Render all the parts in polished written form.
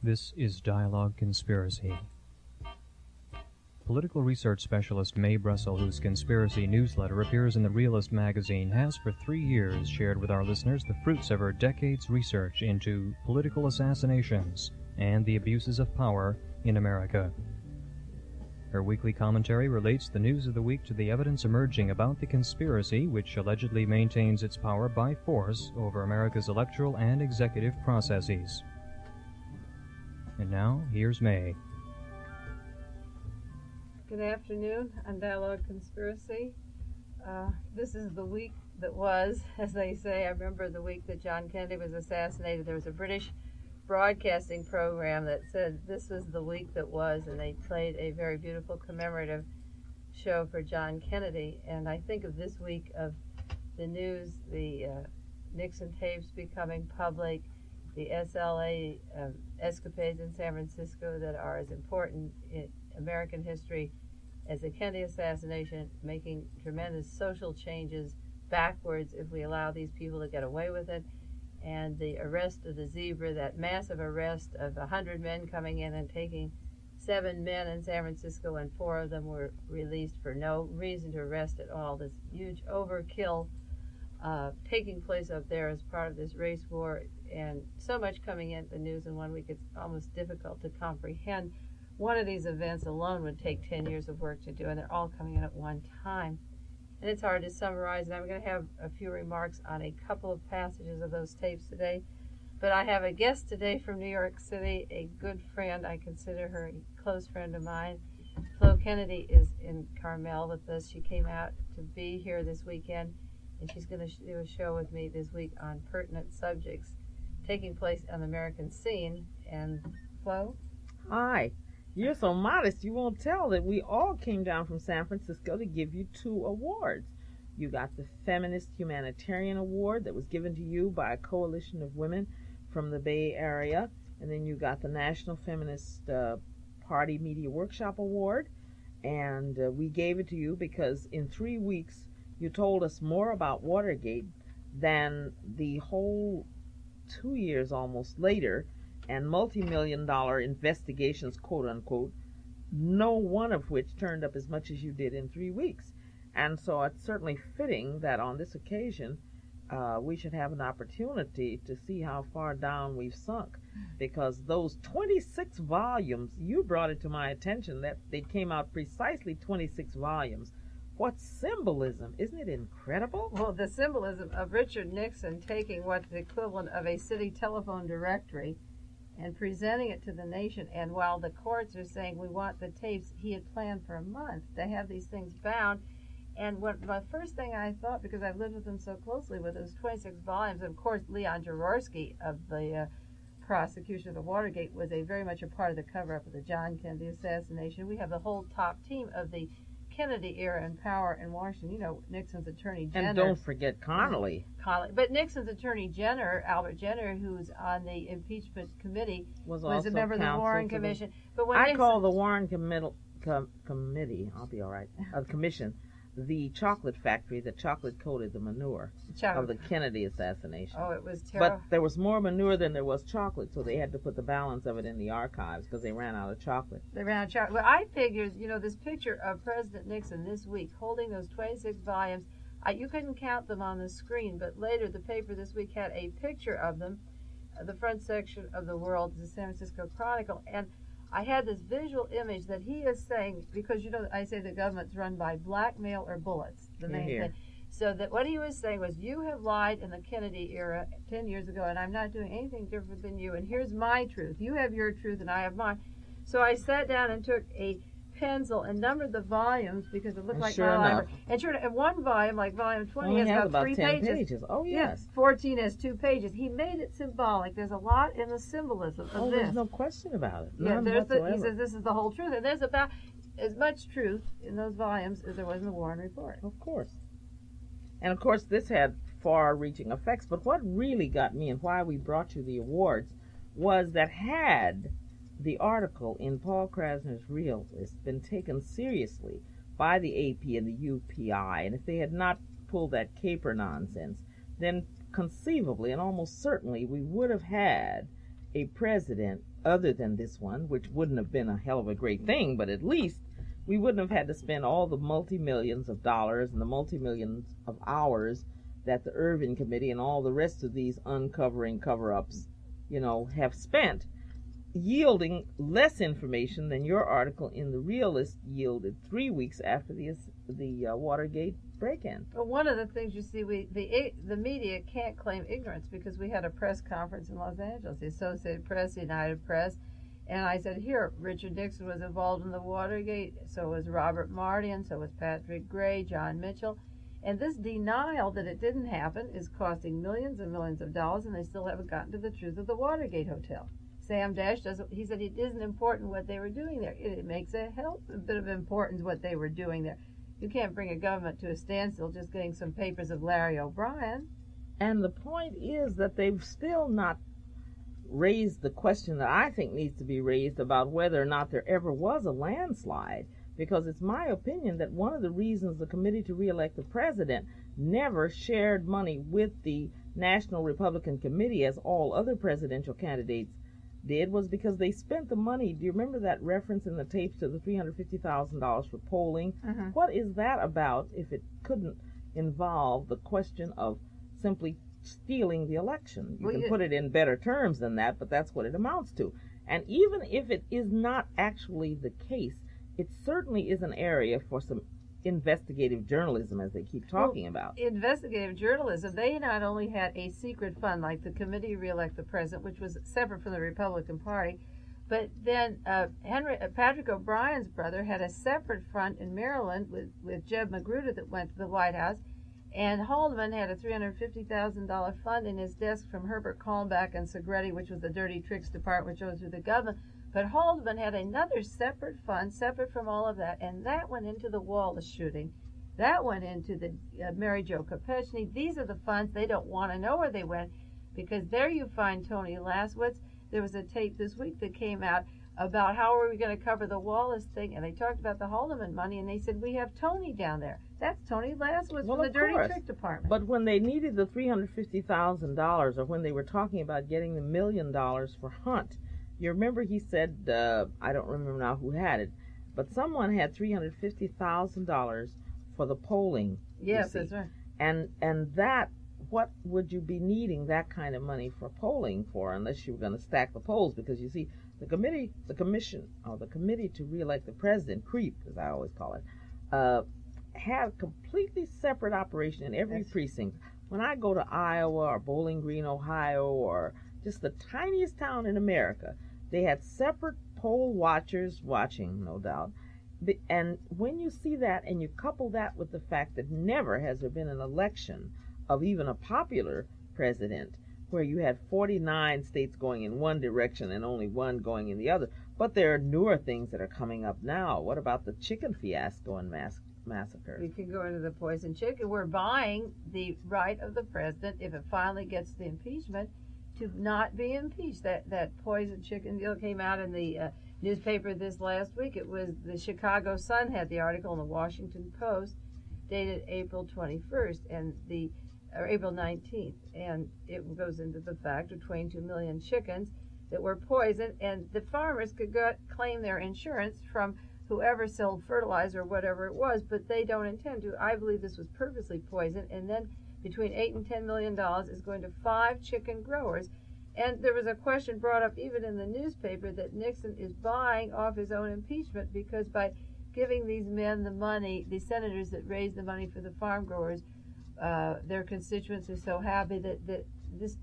This is Dialogue Conspiracy. Political research specialist Mae Brussell, whose conspiracy newsletter appears in the Realist magazine, has for 3 years shared with our listeners the fruits of her decades' research into political assassinations and the abuses of power in America. Her weekly commentary relates the news of the week to the evidence emerging about the conspiracy which allegedly maintains its power by force over America's electoral and executive processes. And now, here's Mae. Good afternoon on Dialogue Conspiracy. This is the week that was, as they say. I remember the week that John Kennedy was assassinated. There was a British broadcasting program that said this was the week that was, and they played a very beautiful commemorative show for John Kennedy. And I think of this week of the news, the Nixon tapes becoming public, the SLA escapades in San Francisco that are as important in American history as the Kennedy assassination, making tremendous social changes backwards if we allow these people to get away with it, and the arrest of the Zebra, that massive arrest of 100 men coming in and taking 7 men in San Francisco, and 4 of them were released for no reason to arrest at all. This huge overkill taking place up there as part of this race war, and so much coming into the news in 1 week, it's almost difficult to comprehend. One of these events alone would take 10 years of work to do, and they're all coming in at one time. And it's hard to summarize, and I'm going to have a few remarks on a couple of passages of those tapes today. But I have a guest today from New York City, a good friend. I consider her a close friend of mine. Flo Kennedy is in Carmel with us. She came out to be here this weekend, and she's going to do a show with me this week on pertinent subjects taking place on the American scene. And Flo? Hi. You're so modest, you won't tell that we all came down from San Francisco to give you 2 awards. You got the Feminist Humanitarian Award that was given to you by a coalition of women from the Bay Area, and then you got the National Feminist Party Media Workshop Award, and we gave it to you because in 3 weeks you told us more about Watergate than the whole 2 years almost later and multi-million-dollar investigations, quote-unquote, no one of which turned up as much as you did in 3 weeks. And so it's certainly fitting that on this occasion we should have an opportunity to see how far down we've sunk, because those 26 volumes, you brought it to my attention that they came out precisely 26 volumes. What symbolism! Isn't it incredible? Well, the symbolism of Richard Nixon taking what's the equivalent of a city telephone directory and presenting it to the nation, and while the courts are saying we want the tapes, he had planned for a month to have these things bound. And what my first thing I thought, because I've lived with him so closely with those 26 volumes, and of course Leon Jaworski of the prosecution of the Watergate was very much a part of the cover-up of the John Kennedy assassination. We have the whole top team of the Kennedy era in power in Washington. You know, Nixon's attorney general. And don't forget Connolly. But Nixon's attorney general, Albert Jenner, who's on the impeachment committee, was a member of the Warren Commission. But when Nixon call the Warren committee, I'll be all right, commission, the chocolate factory that chocolate-coated the manure of the Kennedy assassination. Oh, it was terrible. But there was more manure than there was chocolate, so they had to put the balance of it in the archives because they ran out of chocolate. They ran out of chocolate. Well, I figured, this picture of President Nixon this week holding those 26 volumes, you couldn't count them on the screen, but later the paper this week had a picture of them, the front section of the World, the San Francisco Chronicle, and I had this visual image that he is saying, because I say the government's run by blackmail or bullets, the main thing. So that what he was saying was, you have lied in the Kennedy era 10 years ago, and I'm not doing anything different than you, and here's my truth. You have your truth, and I have mine. So I sat down and took a pencil and numbered the volumes because it looked like my library. And sure enough, one volume, like volume 20, has about 3 pages. Oh, yes. 14 has 2 pages. He made it symbolic. There's a lot in the symbolism of this. There's no question about it. Yeah, he says this is the whole truth. And there's about as much truth in those volumes as there was in the Warren Report. Of course. And, of course, this had far-reaching effects. But what really got me and why we brought you the awards was that had the article in Paul Krasner's Realist been taken seriously by the AP and the UPI, and if they had not pulled that caper nonsense, then conceivably and almost certainly we would have had a president other than this one, which wouldn't have been a hell of a great thing, but at least we wouldn't have had to spend all the multi-millions of dollars and the multi-millions of hours that the Irving Committee and all the rest of these uncovering cover-ups, have spent, yielding less information than your article in The Realist yielded 3 weeks after the Watergate break-in. Well, one of the things you see, the media can't claim ignorance, because we had a press conference in Los Angeles, the Associated Press, the United Press, and I said, here, Richard Nixon was involved in the Watergate, so was Robert Marty, and so was Patrick Gray, John Mitchell. And this denial that it didn't happen is costing millions and millions of dollars, and they still haven't gotten to the truth of the Watergate Hotel. Sam Dash he said it isn't important what they were doing there. It makes a bit of importance what they were doing there. You can't bring a government to a standstill just getting some papers of Larry O'Brien. And the point is that they've still not raised the question that I think needs to be raised about whether or not there ever was a landslide. Because it's my opinion that one of the reasons the Committee to Re-elect the President never shared money with the National Republican Committee, as all other presidential candidates did, was because they spent the money. Do you remember that reference in the tapes to the $350,000 for polling? Uh-huh. What is that about if it couldn't involve the question of simply stealing the election? You can put it in better terms than that, but that's what it amounts to. And even if it is not actually the case, it certainly is an area for some investigative journalism, as they keep talking about. Investigative journalism, they not only had a secret fund like the Committee to Re-elect the President, which was separate from the Republican Party, but then Patrick O'Brien's brother had a separate fund in Maryland with Jeb Magruder that went to the White House, and Haldeman had a $350,000 fund in his desk from Herbert Kalmbach and Segretti, which was the dirty tricks department, which goes through the government. But Haldeman had another separate fund, separate from all of that, and that went into the Wallace shooting. That went into the Mary Jo Kopechne. These are the funds. They don't want to know where they went, because there you find Tony Laswitz. There was a tape this week that came out about how are we going to cover the Wallace thing, and they talked about the Haldeman money, and they said, we have Tony down there. That's Tony Laswitz from the dirty trick department. But when they needed the $350,000, or when they were talking about getting the $1 million for Hunt, you remember he said, I don't remember now who had it, but someone had $350,000 for the polling. Yes, that's right. And that, what would you be needing that kind of money for polling for, unless you were going to stack the polls? Because you see, the Committee to Re-elect the President, CREEP, as I always call it, had a completely separate operation in every precinct. When I go to Iowa or Bowling Green, Ohio, or just the tiniest town in America, they had separate poll watchers watching, no doubt. And when you see that and you couple that with the fact that never has there been an election of even a popular president where you had 49 states going in one direction and only one going in the other. But there are newer things that are coming up now. What about the chicken fiasco and massacre? We could go into the poison chicken. We're buying the right of the president, if it finally gets the impeachment, to not be impeached. That poison chicken deal came out in the newspaper this last week. It was the Chicago Sun had the article in the Washington Post dated April 21st or April 19th, and it goes into the fact of 22 million chickens that were poisoned, and the farmers could claim their insurance from whoever sold fertilizer or whatever it was, but they don't intend to. I believe this was purposely poisoned, and then between $8 and $10 million is going to 5 chicken growers. And there was a question brought up even in the newspaper that Nixon is buying off his own impeachment, because by giving these men the money, the senators that raised the money for the farm growers, their constituents are so happy that this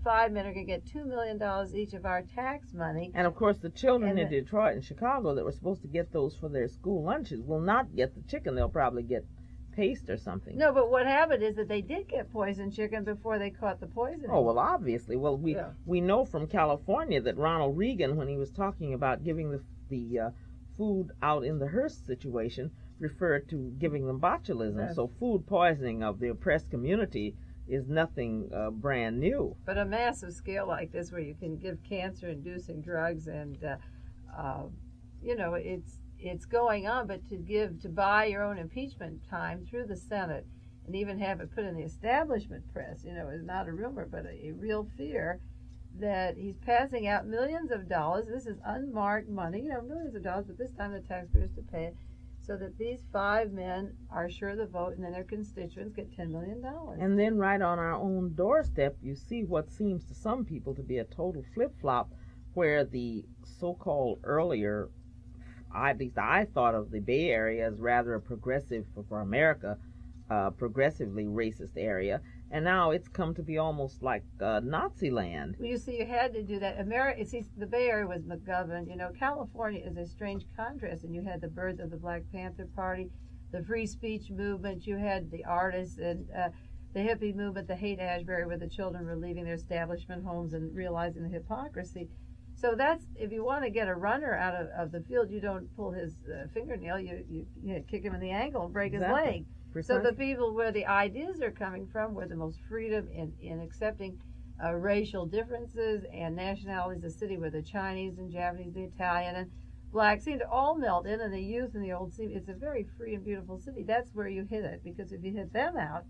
5 men are going to get $2 million each of our tax money. And of course the children in Detroit and Chicago that were supposed to get those for their school lunches will not get the chicken. They'll probably get paste or something. No, but what happened is that they did get poisoned chicken before they caught the poison. Oh, well, obviously. Well, we know from California that Ronald Reagan, when he was talking about giving the food out in the Hearst situation, referred to giving them botulism. Yes. So food poisoning of the oppressed community is nothing brand new. But a massive scale like this, where you can give cancer-inducing drugs, and it's going on. But to buy your own impeachment time through the Senate, and even have it put in the establishment press, is not a rumor but a real fear that he's passing out millions of dollars. This is unmarked money, millions of dollars, but this time the taxpayers to pay it, so that these 5 men are sure of the vote, and then their constituents get $10 million. And then right on our own doorstep, you see what seems to some people to be a total flip-flop, where the so-called earlier, at least I thought of the Bay Area as rather a progressive, for America, progressively racist area, and now it's come to be almost like Nazi land. Well, you see, you had to do that. The Bay Area was McGovern. California is a strange contrast, and you had the birth of the Black Panther Party, the free speech movement, you had the artists, and the hippie movement, the Haight-Ashbury, where the children were leaving their establishment homes and realizing the hypocrisy. So that's, if you want to get a runner out of the field, you don't pull his fingernail, you kick him in the ankle and break his leg. Precisely. So the people where the ideas are coming from, where the most freedom in accepting racial differences and nationalities, a city where the Chinese and Japanese, the Italian and black seem to all melt in, and the youth and the old, it's a very free and beautiful city. That's where you hit it, because if you hit them out,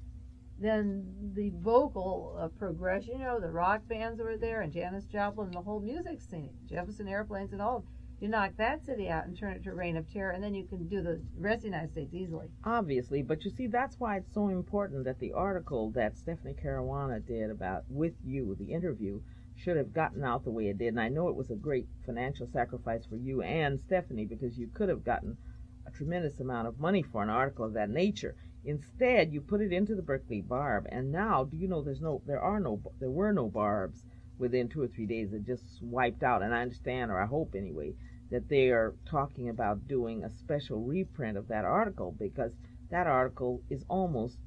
then the vocal progression, the rock bands were there, and Janis Joplin, and the whole music scene, Jefferson Airplanes and all. You knock that city out and turn it to a reign of terror, and then you can do the rest of the United States easily. Obviously, but you see, that's why it's so important that the article that Stephanie Caruana did about With You, the interview, should have gotten out the way it did. And I know it was a great financial sacrifice for you and Stephanie, because you could have gotten a tremendous amount of money for an article of that nature. Instead, you put it into the Berkeley Barb, and now, do you know, there were no Barbs within 2 or 3 days. It just wiped out. And I understand, or I hope anyway, that they are talking about doing a special reprint of that article, because that article is almost,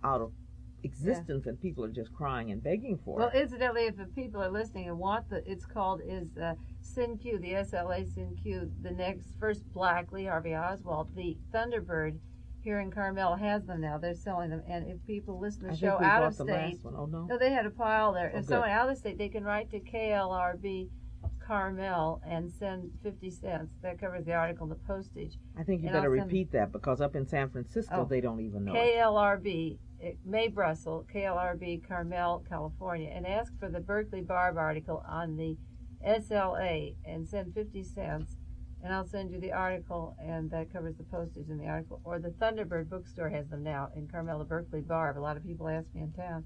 out of existence, and people are just crying and begging for it. Well, incidentally, if the people are listening and want it's called SIN-Q, the SLA SIN-Q, the next first black Lee Harvey Oswald, the Thunderbird here in Carmel has them now. They're selling them, and if people listen to the show out of state, no, they had a pile there. If someone out of state, they can write to KLRB Carmel and send 50 cents. That covers the article and the postage. I think you better repeat that, because up in San Francisco they don't even know KLRB, Mae Brussell, KLRB Carmel, California, and ask for the Berkeley Barb article on the SLA and send 50 cents, and I'll send you the article, and that covers the postage in the article. Or the Thunderbird bookstore has them now in Carmel, the Berkeley Barb. A lot of people ask me in town.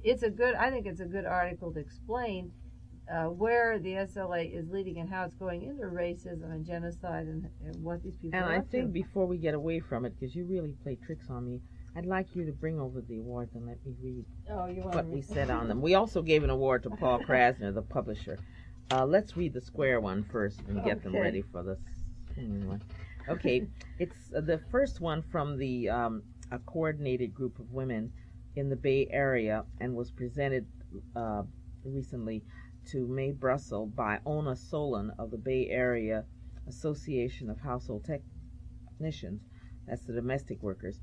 I think it's a good article to explain where the SLA is leading and how it's going into racism and genocide and what these people are up to. And I think before we get away from it, because you really play tricks on me, I'd like you to bring over the awards and let me read what we said on them. We also gave an award to Paul Krasner, the publisher. Let's read the square one first and get them ready for the swinging one. Okay, it's the first one from the a coordinated group of women in the Bay Area, and was presented recently to Mae Brussell by Ona Solon of the Bay Area Association of Household Technicians. That's the domestic workers.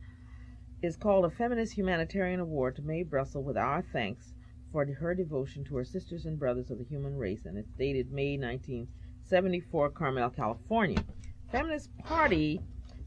Is called A Feminist Humanitarian Award to Mae Brussell with our thanks for her devotion to her sisters and brothers of the human race, and it's dated May 1974, Carmel, California. Feminist Party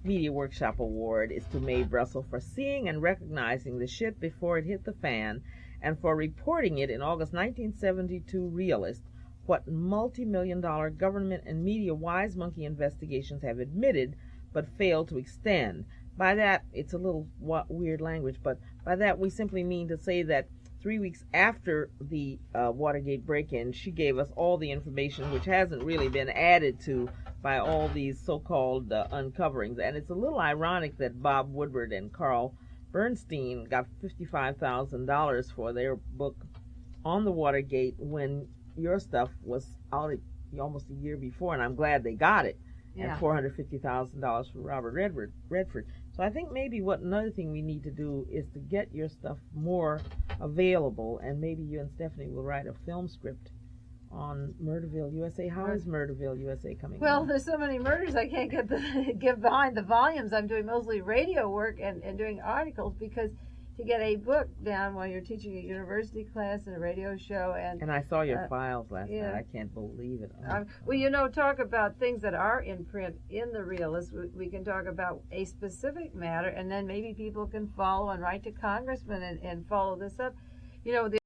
Media Workshop Award is to Mae Brussell for seeing and recognizing the shit before it hit the fan, and for reporting it in August 1972 Realist, what multi-million-dollar government and media wise monkey investigations have admitted but failed to extend. By that, it's a little weird language, but by that we simply mean to say that 3 weeks after the Watergate break-in, she gave us all the information which hasn't really been added to by all these so-called uncoverings. And it's a little ironic that Bob Woodward and Carl Bernstein got $55,000 for their book on the Watergate when your stuff was out almost a year before, and I'm glad they got it. And $450,000 for Robert Redford. So I think maybe another thing we need to do is to get your stuff more available, and maybe you and Stephanie will write a film script on Murderville, USA. How is Murderville, USA coming Well, on? there's so many murders I can't get behind the volumes. I'm doing mostly radio work and doing articles, because to get a book down while you're teaching a university class and a radio show. And I saw your files last night. I can't believe it. Well, talk about things that are in print in the Realist. We can talk about a specific matter, and then maybe people can follow and write to congressmen and follow this up. The